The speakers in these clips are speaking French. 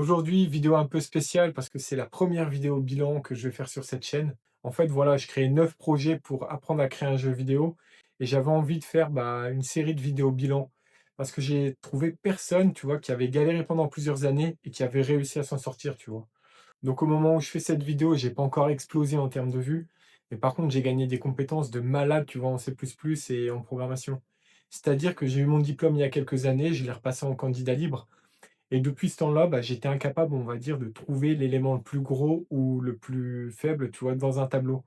Aujourd'hui, vidéo un peu spéciale parce que c'est la première vidéo bilan que je vais faire sur cette chaîne. En fait, voilà, je crée 9 projets pour apprendre à créer un jeu vidéo et j'avais envie de faire une série de vidéos bilan parce que j'ai trouvé personne, tu vois, qui avait galéré pendant plusieurs années et qui avait réussi à s'en sortir, tu vois. Donc au moment où je fais cette vidéo, j'ai pas encore explosé en termes de vues, mais par contre, j'ai gagné des compétences de malade, tu vois, en C++ et en programmation. C'est-à-dire que j'ai eu mon diplôme il y a quelques années, je l'ai repassé en candidat libre et depuis ce temps-là, j'étais incapable, on va dire, de trouver l'élément le plus gros ou le plus faible, tu vois, dans un tableau.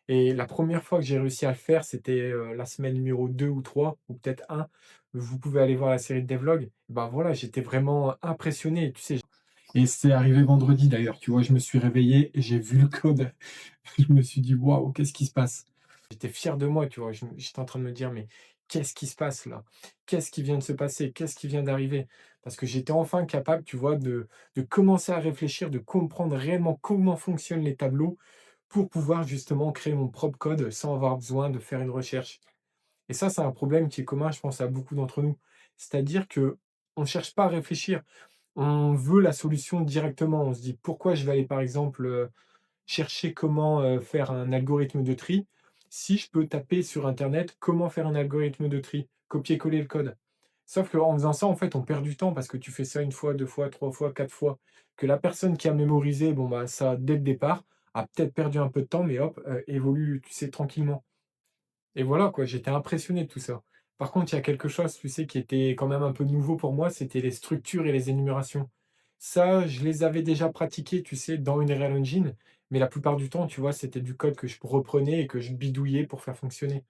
Et la première fois que j'ai réussi à le faire, c'était, la semaine numéro 2 ou 3 ou peut-être un. Vous pouvez aller voir la série de devlogs. Voilà, j'étais vraiment impressionné, tu sais? Et c'est arrivé vendredi d'ailleurs, tu vois? Je me suis réveillé et j'ai vu le code. Je me suis dit: «Waouh, qu'est-ce qui se passe?» J'étais fier de moi, tu vois? J'étais en train de me dire: «Mais qu'est-ce qui se passe là? Qu'est-ce qui vient de se passer? Qu'est-ce qui vient d'arriver?» Parce que j'étais enfin capable, tu vois, de commencer à réfléchir, de comprendre réellement comment fonctionnent les tableaux pour pouvoir justement créer mon propre code sans avoir besoin de faire une recherche. Et ça, c'est un problème qui est commun, je pense, à beaucoup d'entre nous. C'est-à-dire que on ne cherche pas à réfléchir, on veut la solution directement. On se dit: «Pourquoi je vais aller, par exemple, chercher comment, faire un algorithme de tri, si je peux taper sur internet comment faire un algorithme de tri, copier-coller le code. Sauf qu'en faisant ça, en fait, on perd du temps parce que tu fais ça une fois, 2 fois, 3 fois, 4 fois, que la personne qui a mémorisé, ça dès le départ, a peut-être perdu un peu de temps, mais hop, évolue, tu sais, tranquillement. Et voilà quoi, j'étais impressionné de tout ça. Par contre, il y a quelque chose, tu sais, qui était quand même un peu nouveau pour moi, c'était les structures et les énumérations. Ça, je les avais déjà pratiquées, tu sais, dans Unreal Engine, mais la plupart du temps, tu vois, c'était du code que je reprenais et que je bidouillais pour faire fonctionner.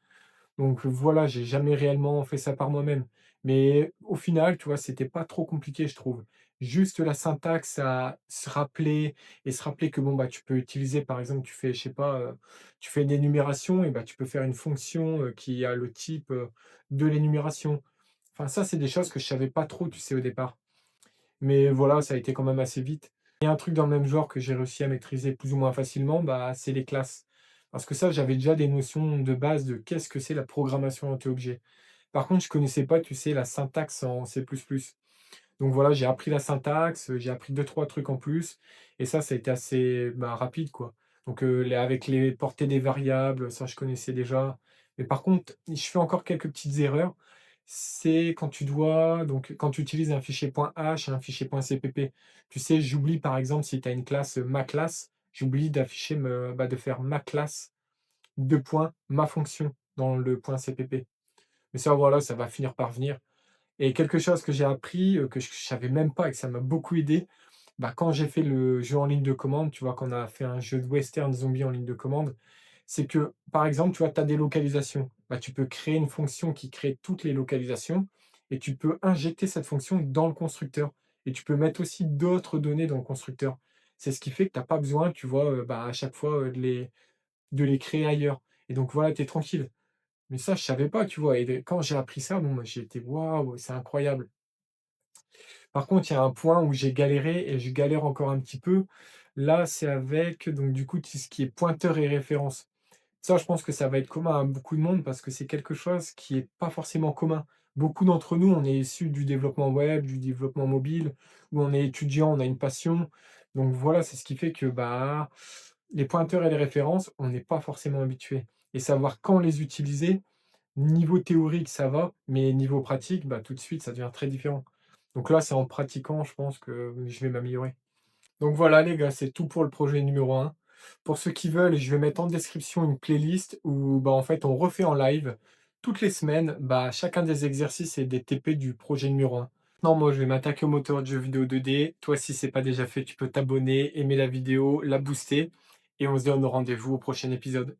Donc voilà, j'ai jamais réellement fait ça par moi-même. Mais au final, tu vois, c'était pas trop compliqué, je trouve. Juste la syntaxe à se rappeler et se rappeler que tu peux utiliser, par exemple, tu fais, je sais pas, tu fais une énumération et tu peux faire une fonction, qui a le type, de l'énumération. Enfin, ça, c'est des choses que je savais pas trop, tu sais, au départ. Mais voilà, ça a été quand même assez vite. Et un truc dans le même genre que j'ai réussi à maîtriser plus ou moins facilement, c'est les classes. Parce que ça, j'avais déjà des notions de base de qu'est-ce que c'est la programmation orientée-objet. Par contre, je connaissais pas, tu sais, la syntaxe en C++. Donc voilà, j'ai appris la syntaxe, j'ai appris deux trois trucs en plus et ça a été assez, rapide, quoi. Donc les avec les portées des variables, ça je connaissais déjà. Mais par contre, je fais encore quelques petites erreurs. C'est quand tu dois donc quand tu utilises un fichier .h et un fichier .cpp. Tu sais, j'oublie par exemple si tu as une classe, ma classe, j'oublie d'afficher de faire ma classe, 2 points, ma fonction dans le .cpp. Mais ça voilà, ça va finir par venir. Et quelque chose que j'ai appris, que je savais même pas et que ça m'a beaucoup aidé, quand j'ai fait le jeu en ligne de commande, tu vois? Qu'on a fait un jeu de western zombie en ligne de commande, c'est que, par exemple, tu vois, tu as des localisations. Tu peux créer une fonction qui crée toutes les localisations et tu peux injecter cette fonction dans le constructeur et tu peux mettre aussi d'autres données dans le constructeur. C'est ce qui fait que tu as pas besoin, tu vois, à chaque fois, de les créer ailleurs et donc voilà, tu es tranquille. Mais ça, je savais pas, tu vois? Et quand j'ai appris ça, j'ai été: «Waouh, c'est incroyable!» Par contre, il y a un point où j'ai galéré et je galère encore un petit peu. Là, c'est avec donc du coup, tout ce qui est pointeur et référence. Ça, je pense que ça va être commun à beaucoup de monde parce que c'est quelque chose qui est pas forcément commun. Beaucoup d'entre nous, on est issus du développement web, du développement mobile, où on est étudiant, on a une passion. Donc voilà, c'est ce qui fait que, les pointeurs et les références, on n'est pas forcément habitué et savoir quand les utiliser, niveau théorique, ça va, mais niveau pratique, tout de suite, ça devient très différent. Donc là, c'est en pratiquant, je pense que je vais m'améliorer. Donc voilà les gars, c'est tout pour le projet numéro un. Pour ceux qui veulent, je vais mettre en description une playlist où, en fait, on refait en live toutes les semaines, chacun des exercices et des TP du projet numéro un. Non, moi, je vais m'attaquer au moteur de jeux vidéo 2D. Toi, si c'est pas déjà fait, tu peux t'abonner, aimer la vidéo, la booster et on se donne rendez-vous au prochain épisode.